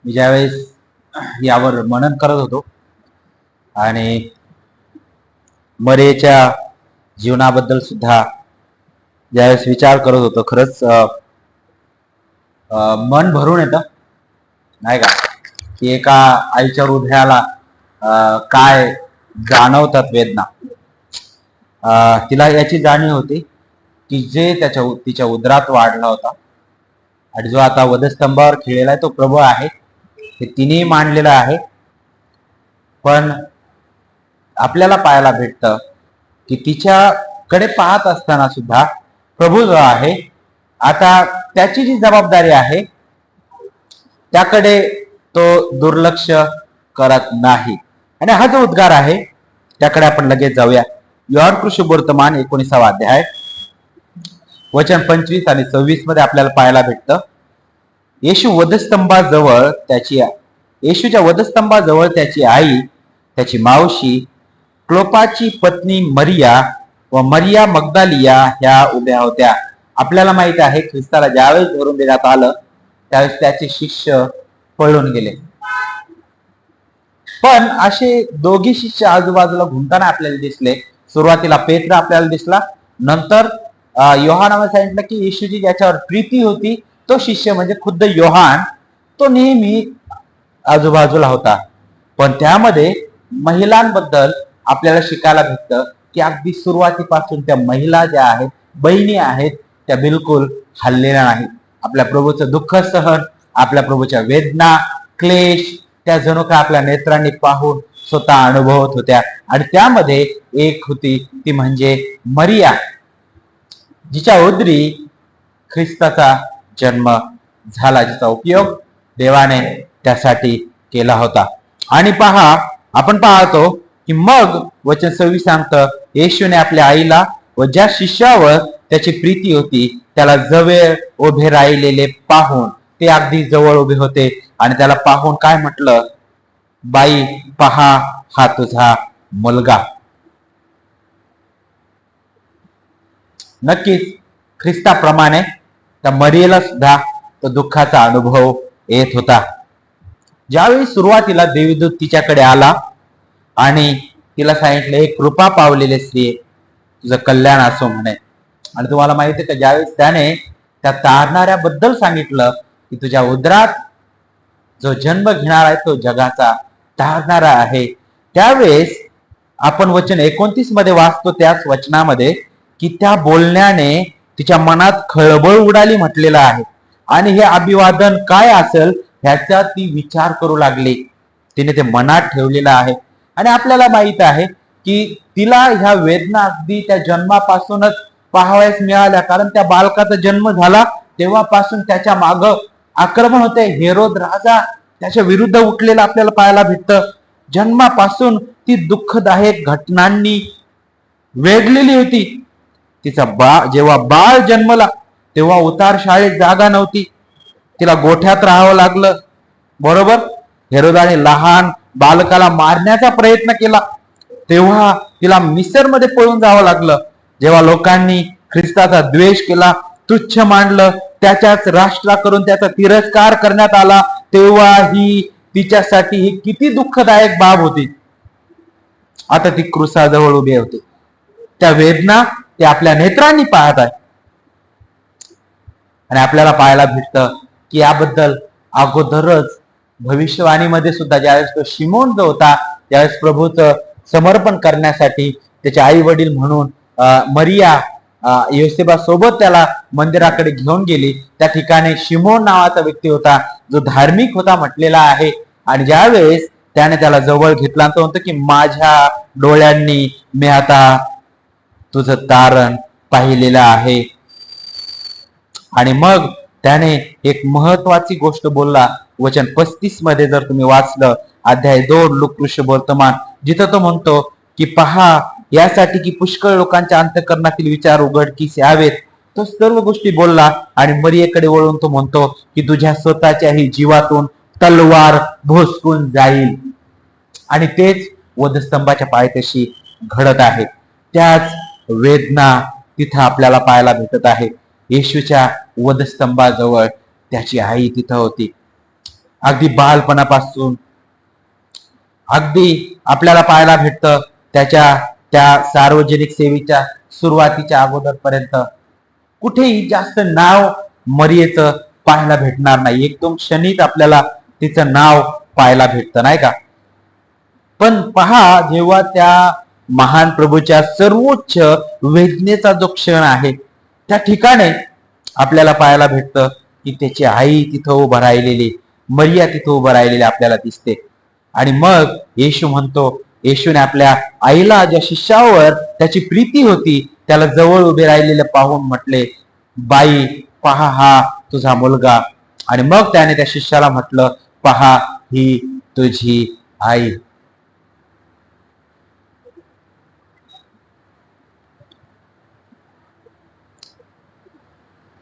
मी ज्यावेळेस यावर मनन करत होतो आणि मरेच्या जीवनाबद्दल सुद्धा ज्यावेळेस विचार करत होतो, खरंच मन भरून येतं नाही का, की एका आईच्या हृदयाला काय जाणवतात वेदना. तिला याची जाणीव होती की जे तिच्या उदरात वाढला होता आणि जो आता वधस्तंभावर खिळलेला आहे तो प्रभू आहे, हे तिने मांडलेलं आहे. पण आपल्याला पाहायला भेटतं की तिच्याकडे पाहत असताना सुद्धा प्रभू जो आहे आता त्याची जी जबाबदारी आहे त्याकडे तो दुर्लक्ष करत नाही. आणि हा जो उद्गार आहे त्याकडे आपण लगेच जाऊया. योहान सुवर्तमान 19 अध्याय वचन 25 आणि 26 मध्ये आपल्याला पाहायला भेटतं, येशूच्या वधस्तंभाजवळ त्याची आई, त्याची मावशी, क्लोपाची पत्नी मरिया व मरिया मगदालिया ह्या उभ्या होत्या. आपल्याला माहित आहे ख्रिस्ताला ज्यावेळेस धरून देण्यात आलं त्यावेळेस त्याचे शिष्य पळून गेले. पण असे दोघी शिष्य आजूबाजूला घुमताना आपल्याला दिसले. सुरुवातीला पेत्र आपल्याला दिसला, नंतर योहानाने सांगितलं की येशूची ज्याच्यावर प्रीती होती तो शिष्य म्हणजे खुद्द योहान, तो नेहमी आजूबाजूला होता. पण त्यामध्ये महिलांबद्दल आपल्याला शिकायला भेटतं की अगदी सुरुवातीपासून त्या महिला ज्या आहेत, बहिणी आहेत, त्या बिलकुल हललेल्या नाहीत. आपल्या प्रभूचं दुःख सहन, आपल्या प्रभूच्या वेदना, क्लेश त्या जणू का आपल्या नेत्रांनी पाहून स्वतः अनुभवत होत्या. आणि त्यामध्ये एक होती ती म्हणजे मरिया, जिच्या उदरी ख्रिस्ताचा जन्म झाला, जिचा उपयोग देवाने त्यासाठी केला होता. आणि आपण पाहतो की मग वचन 26 सांगतं, येशूने आपल्या आईला व ज्या शिष्यावर त्याची प्रीती होती त्याला जवळ उभे राहिलेले पाहून, ते अगदी जवळ उभे होते आणि त्याला पाहून काय म्हटलं, बाई पहा हा तुझा मुलगा. नक्कीच ख्रिस्ताप्रमाणे त्या मरियेला सुद्धा तो दुःखाचा अनुभव येत होता. ज्यावेळी सुरुवातीला देवदूत तिच्याकडे आला आणि तिला सांगितलं, एक कृपा पावलेले स्त्री, तुझं कल्याण असो म्हणे. आणि तुम्हाला माहिती आहे का, ज्यावेळेस त्याने त्या तारणाऱ्याबद्दल सांगितलं की तुझ्या उदरात जो जन्म घेणार आहे तो जगाचा तारणारा आहे, त्यावेळेस आपण वचन 29 मध्ये वाचतो त्याच वचनामध्ये की त्या बोलण्याने तिच्या मनात खळबळ उडाली म्हटलेलं आहे. आणि हे अभिवादन काय असेल ह्याचा ती विचार करू लागली, तिने ते मनात ठेवलेलं आहे. आणि आपल्याला माहित आहे की तिला ह्या वेदना अगदी त्या जन्मापासूनच पाहावयास मिळाल्या, कारण त्या बालकाचा जन्म झाला तेव्हापासून त्याच्या माग आक्रमण होते. हेरोद राजा त्याच्या विरुद्ध उठलेला आपल्याला पाहायला भेटतं. जन्मापासून ती दुःखदायक घटनांनी वेढलेली होती. तिचा जेव्हा बाळ जन्मला तेव्हा उतार शाळेत जागा नव्हती, तिला गोठ्यात राहावं लागलं. बरोबर, हेरोदाने लहान बालकाला मारण्याचा प्रयत्न केला तेव्हा तिला मिसरमध्ये पळून जावं लागलं. जेव्हा लोकांनी ख्रिस्ताचा द्वेष केला, तुच्छ मानलं, त्याच्याच राष्ट्रा करून त्याचा तिरस्कार करण्यात आला, तेव्हा ही तिच्यासाठी ही किती दुःखदायक बाब होती. आता ती क्रुसाजवळ उभी होती, त्या वेदना ते आपल्या नेत्रांनी पाहत आहे. आणि आपल्याला पाहायला भेटतं की याबद्दल अगोदरच भविष्यवाणीमध्ये सुद्धा ज्यावेळेस तो शिमोन जो होता त्यावेळेस प्रभूचं समर्पण करण्यासाठी त्याचे आई वडील म्हणून मरिया योसेफा सोबत त्याला मंदिराकडे घेऊन गेली. त्या ठिकाणी शिमोन नावाचा व्यक्ती होता जो धार्मिक होता म्हटलेला आहे. आणि ज्यावेळेस त्याने त्याला जवळ घेतला तो म्हणतो की माझ्या डोळ्यांनी मी आता तुझं तारण पाहिलेलं आहे. आणि मग त्याने एक महत्वाची गोष्ट बोलला. वचन 35 मध्ये जर तुम्ही वाचलं, अध्याय 2 लूका सुवर्तमान, जिथं तो म्हणतो की पहा यासाठी की पुष्कळ लोकांच्या अंतःकरणातील विचार उघडकीस यावेत, तो सर्व गोष्टी बोलला. आणि मरियेकडे वळून तो म्हणतो की तुझ्या स्वतःच्याही जीवातून तलवार भोसकून जाईल. आणि तेच वधस्तंभाच्या पायथ्याशी घडत आहे. त्याच वेदना तिथं आपल्याला पाहायला भेटत आहे. येशूच्या वधस्तंभाजवळ त्याची आई तिथं होती. अगदी बालपणापासून अगदी आपल्याला पाहायला भेटतं त्याच्या त्या सार्वजनिक सेवेच्या सुरुवातीच्या अगोदरपर्यंत कुठेही जास्त नाव मरियेचं पाहायला भेटणार नाही. एकदम क्षणिक आपल्याला तिचं नाव पाहायला भेटतं, नाही का? पण पहा, जेव्हा त्या महान प्रभूच्या सर्वोच्च वेदनेचा जो क्षण आहे त्या ठिकाणी आपल्याला पाहायला भेटतं की त्याची आई तिथं उभं राहिलेली, मरिया तिथं उभं राहिलेली आपल्याला दिसते. आणि मग येशू म्हणतो, येशूने आपल्या आईला, ज्या शिष्यावर त्याची प्रीती होती, त्याला जवळ उभे राहिलेले पाहून म्हटले, बाई पहा हा तुझा मुलगा. आणि मग त्याने त्या शिष्याला म्हटलं, पहा ही तुझी आई.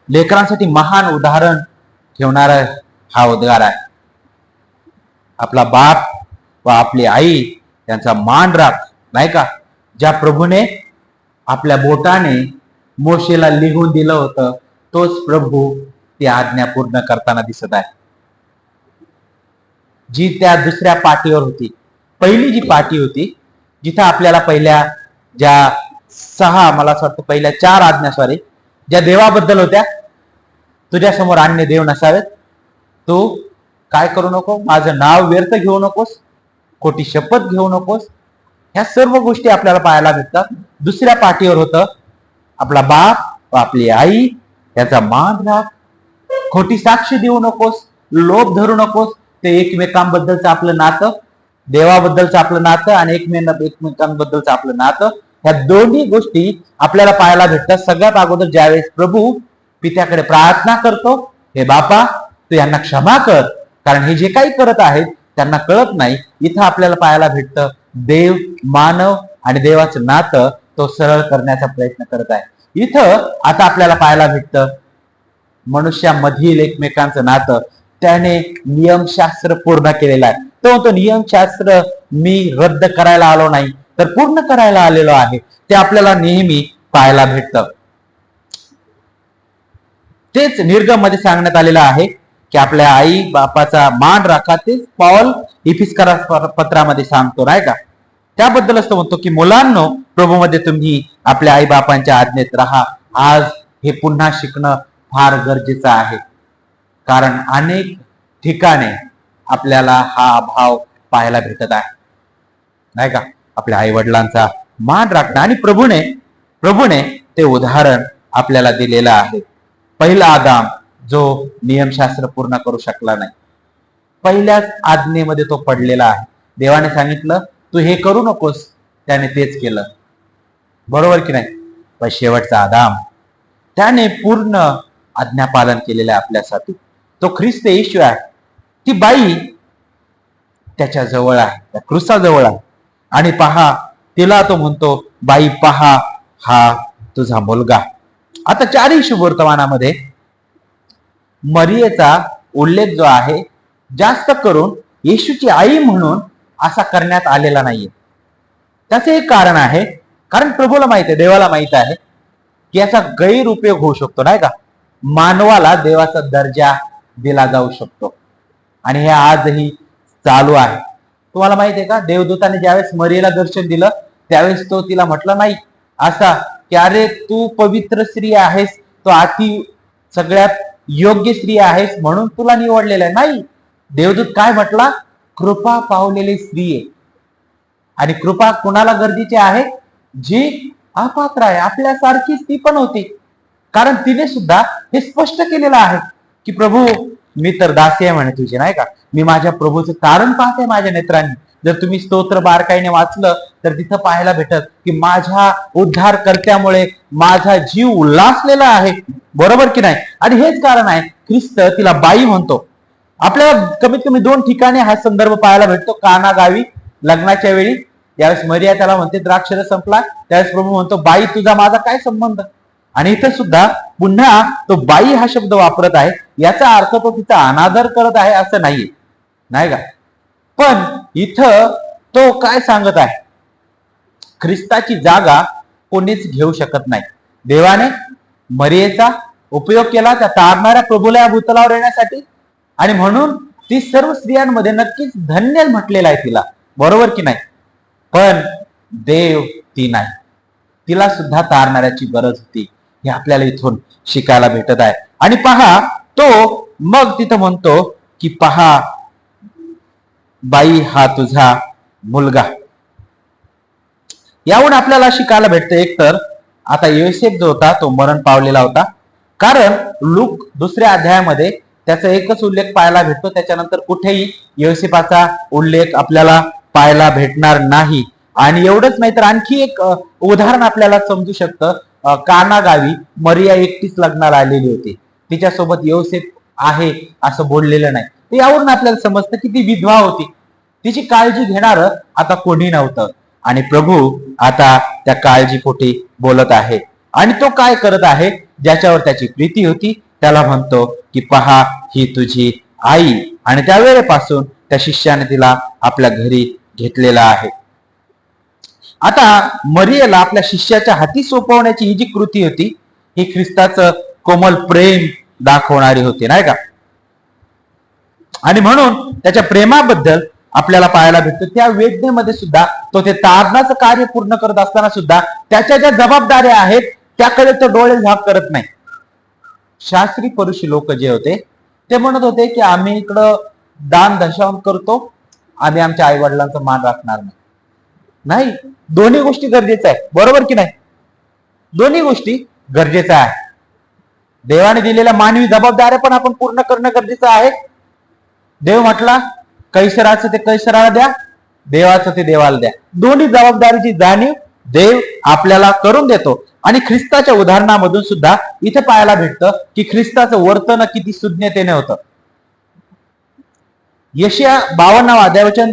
लेकरांसाठी महान उदाहरण ठेवणारा हा उद्गार आहे. आपला बाप व आपली आई त्यांचा मान राख, नाही का? ज्या प्रभूने आपल्या बोटाने मोशेला लिहून दिलं होतं, तोच प्रभू ती आज्ञा पूर्ण करताना दिसत आहे. जी त्या दुसऱ्या पाठीवर होती, पहिली जी पाठी होती, जिथं आपल्याला पहिल्या ज्या 6, मला असं वाटतं पहिल्या 4 आज्ञा, सॉरी, ज्या देवाबद्दल होत्या, तुझ्या समोर अन्य देव नसावेत, तू काय करू नको, माझं नाव व्यर्थ घेऊ नकोस, खोटी शपथ घेऊ नकोस, ह्या सर्व गोष्टी आपल्याला पाहायला भेटतात. दुसऱ्या पाठीवर होतं, आपला बाप व आपली आई याचा मान राख, खोटी साक्ष देऊ नकोस, लोभ धरू नकोस. ते एकमेकांबद्दलचं आपलं नातं, देवाबद्दलचं आपलं नातं आणि एकमेकांबद्दलचं आपलं नातं, ह्या दोन्ही गोष्टी आपल्याला पाहायला भेटतात. सगळ्यात अगोदर ज्यावेळेस प्रभू पित्याकडे प्रार्थना करतो, हे बापा तू यांना क्षमा कर, कारण हे जे काही करत आहेत त्यांना कळत नाही. इथं आपल्याला पाहायला भेटतं देव, मानव आणि देवाचं नातं तो सरळ करण्याचा प्रयत्न करत आहे. इथं आता आपल्याला पाहायला भेटतं मनुष्यामधील एकमेकांचं नातं त्याने नियमशास्त्र पूर्ण केलेलं आहे. तो म्हणतो, नियमशास्त्र मी रद्द करायला आलो नाही, तर पूर्ण करायला आलेलो आहे. ते आपल्याला नेहमी पाहायला भेटतं. तेच निर्गम मध्ये सांगण्यात आलेलं आहे की आपल्या आई बापाचा मान राखा. तेच पौल इफिसकरा पत्रामध्ये सांगतो, नाही का? त्याबद्दलच तो म्हणतो की मुलांनो, प्रभूमध्ये तुम्ही आपल्या आई बापांच्या आज्ञेत राहा. आज हे पुन्हा शिकणं फार गरजेचं आहे, कारण अनेक ठिकाणी आपल्याला हा अभाव पाहायला भेटत आहे, नाही का? आपल्या आई वडिलांचा मान राखणं. आणि प्रभूने ते उदाहरण आपल्याला दिलेलं आहे. पहिला आदाम जो नियमशास्त्र पूर्ण करू शकला नाही, पहिल्याच आज्ञेमध्ये तो पडलेला आहे. देवाने सांगितलं तू हे करू नकोस, त्याने तेच केलं, बरोबर की नाही? पण शेवटचा आदाम, त्याने पूर्ण आज्ञापालन केलेलं आहे आपल्यासाठी. तो ख्रिस्त येशू आहे. ती बाई त्याच्या जवळ आहे, त्या क्रूसाजवळ आहे. आणि पहा, तिला तो म्हणतो, बाई पहा हा तुझा मुलगा. आता 4ही शुभवर्तमानामध्ये मरियेचा उल्लेख जो आहे, जास्त करून येशूची आई म्हणून असा करण्यात आलेला नाहीये. त्याचे एक कारण आहे, कारण प्रभूला माहित आहे, देवाला माहित आहे की याचा गैरउपयोग होऊ शकतो, नाही का? मानवाला देवाचा दर्जा दिला जाऊ शकतो, आणि हे आजही चालू आहे. तुम्हाला माहित आहे का, देवदूताने ज्यावेळेस मरियेला दर्शन दिलं त्यावेळेस तो तिला म्हटलं नाही असा की अरे तू पवित्र स्त्री आहेस, तो अति सगळ्यात योग्य स्त्री आहेस म्हणून तुला निवडलेलं आहे. नाही, देवदूत काय म्हटला, कृपा पावलेली स्त्री आहे. आणि कृपा कुणाला गरजेची आहे? जी अपात्र आहे, आपल्यासारखीच ती पण होती. कारण तिने सुद्धा हे स्पष्ट केलेलं आहे की प्रभू मी तर दासी आहे म्हणे तुझी, नाही का? मी माझ्या प्रभूचं कारण पाहते माझ्या नेत्रांनी. जर तुम्ही स्तोत्र बारकाईने वाचलं तर तिथं पाहायला भेटत की माझ्या उद्धारकर्त्यामुळे माझा जीव उल्हासलेला आहे, बरोबर की नाही? आणि हेच कारण आहे ख्रिस्त तिला बाई म्हणतो. आपल्याला कमीत कमी 2 ठिकाणी हा संदर्भ पाहायला भेटतो. काना गावी लग्नाच्या वेळी यावेळेस मरिया त्याला म्हणते द्राक्षरस संपला, त्यावेळेस प्रभू म्हणतो बाई तुझा माझा काय संबंध? आणि इथं सुद्धा पुन्हा तो बाई हा शब्द वापरत आहे. याचा अर्थ तो तिचा अनादर करत आहे असं नाहीये, नाही का? पण इथं तो काय सांगत आहे, ख्रिस्ताची जागा कोणीच घेऊ शकत नाही. देवाने मरियेचा उपयोग केला त्या तारणाऱ्या प्रभूला या भूतलावर येण्यासाठी, आणि म्हणून ती सर्व स्त्रियांमध्ये नक्कीच धन्य म्हटलेलं आहे तिला, बरोबर की नाही? पण देव ती नाही, तिला सुद्धा तारणाऱ्याची गरज होती, हे आपल्याला इथून शिकायला भेटत आहे. आणि पहा, तो मग तिथं म्हणतो की पहा बाई हा तुझा मुलगा. याहून आपल्याला शिकायला भेटतं, एक तर आता योसेफ जो होता तो मरण पावलेला होता, कारण लूक 2ऱ्या अध्यायामध्ये त्याचा एकच उल्लेख पाहायला भेटतो, त्याच्यानंतर कुठेही योसेफाचा उल्लेख आपल्याला पाहायला भेटणार नाही. आणि एवढंच नाही तर आणखी एक उदाहरण आपल्याला समजू शकतं. काना गावी मरिया एकटीच लग्नाला आलेली होती, तिच्यासोबत योसेफ आहे असं बोललेलं नाही. तर यावरून आपल्याला समजतं की ती विधवा होती, तिची काळजी घेणार आता कोणी नव्हतं. आणि प्रभू आता त्या काळजीपोटी बोलत आहे, आणि तो काय करत आहे, ज्याच्यावर त्याची प्रीती होती त्याला म्हणतो की पहा ही तुझी आई. आणि त्या वेळेपासून त्या शिष्याने तिला आपल्या घरी घेतलेला आहे. आता मरियेला आपल्या शिष्याच्या हाती सोपवण्याची ही जी कृती होती, ही ख्रिस्ताचं कोमल प्रेम दाखवणारी होती, नाही का? आणि म्हणून त्याच्या प्रेमाबद्दल आपल्याला पाहायला भेटतं, त्या वेदनेमध्ये सुद्धा तो ते तारणाचं कार्य पूर्ण करत असताना सुद्धा त्याच्या ज्या जबाबदाऱ्या आहेत त्याकडे तो डोळे झाक करत नाही. शास्त्री परुषी लोक जे होते ते म्हणत होते की आम्ही इकडं दान दशांश करतो, आम्ही आमच्या आई वडिलांचा मान राखणार नाही. दोन्ही गोष्टी गरजेच्या आहे, बरोबर की नाही? दोन्ही गोष्टी गरजेच्या आहे. देवाने दिलेल्या मानवी जबाबदाऱ्या पण आपण पूर्ण करणं गरजेचं आहे. देव म्हटला कैसराचं ते कैसराला द्या, देवाचं ते देवाला द्या. दोन्ही जबाबदारीची जाणीव देव आपल्याला करून देतो. आणि ख्रिस्ताच्या उदाहरणामधून सुद्धा इथे पाहायला भेटतं की ख्रिस्ताचं वर्तन किती सुज्ञतेने होतं. यशया 52 अध्यायवचन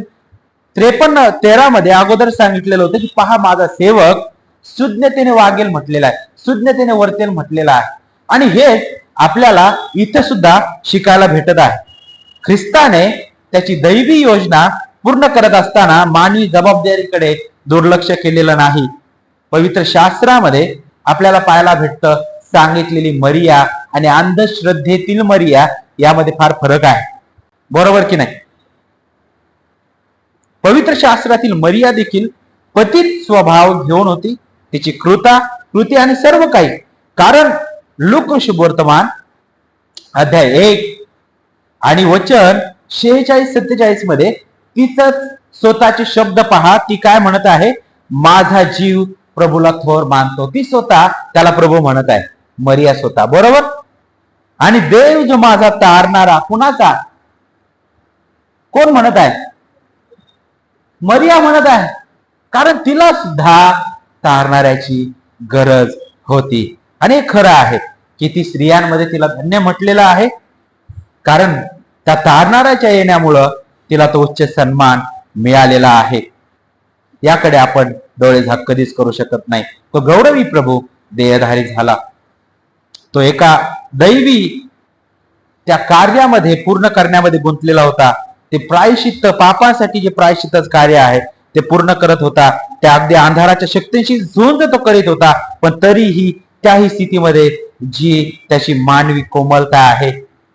53-13 मध्ये अगोदर सांगितलेलं होतं की पहा माझा सेवक सुज्ञतेने वागेल म्हटलेला आहे, सुज्ञतेने वर्तेल म्हटलेला आहे. आणि हे आपल्याला इथे सुद्धा शिकायला भेटत आहे. ख्रिस्ताने त्याची दैवी योजना पूर्ण करत असताना मानवी जबाबदारीकडे दुर्लक्ष केलेलं नाही. पवित्र शास्त्रामध्ये आपल्याला पाहायला भेटतं, सांगितलेली मरिया आणि अंधश्रद्धेतील मरिया यामध्ये फार फरक आहे, बरोबर की नाही? पवित्र शास्त्रातील मरिया देखील पतित स्वभाव घेऊन होती, तिची कृती आणि सर्व काही. कारण लूक शुभवर्तमान अध्याय 1 आणि वचन 46-47 मध्ये तिचंच स्वतःचे शब्द पहा, ती काय म्हणत आहे, माझा जीव प्रभूला थोर मानतो. ती स्वतः त्याला प्रभू म्हणत आहे, मरिया स्वतः, बरोबर? आणि देव जो माझा तारणारा कुणाचा, कोण म्हणत आहे? मरिया म्हणत आहे, कारण तिला सुद्धा तारणाऱ्याची गरज होती. आणि हे खरं आहे की ती स्त्रियांमध्ये तिला धन्य म्हटलेलं आहे, कारण त्या तारणाऱ्याच्या येण्यामुळं तिला तो उच्च सन्मान मिळालेला आहे. याकडे आपण डोळे झाक कधीच करू शकत नाही. तो गौरवी प्रभू देहधारी झाला, तो एका दैवी त्या कार्यामध्ये पूर्ण करण्यामध्ये गुंतलेला होता. ते प्रायश्चित्त, पापांसाठी जे प्रायश्चित्तच कार्य आहे ते पूर्ण करत होता. त्या अगदी अंधाराच्या शक्तींशी झुंज तो करीत होता, पण तरीही त्याही स्थितीमध्ये जी त्याची मानवी कोमलता आहे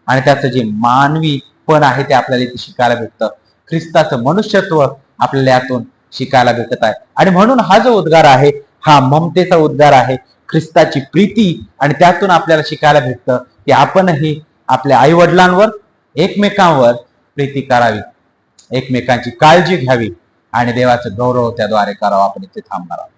आणि त्याचं जे मानवी पण आहे ते आपल्याला इथे शिकायला भेटतं. ख्रिस्ताचं मनुष्यत्व आपल्याला यातून शिकायला भेटत आहे. आणि म्हणून हा जो उद्गार आहे हा ममतेचा उद्गार आहे, ख्रिस्ताची प्रीती. आणि त्यातून आपल्याला शिकायला भेटतं की आपणही आपल्या आई वडिलांवर, एकमेकांवर प्रीती करावी, एकमेकांची काळजी घ्यावी आणि देवाचं गौरव त्याद्वारे करावा. आपण इथे थांबणार आहोत.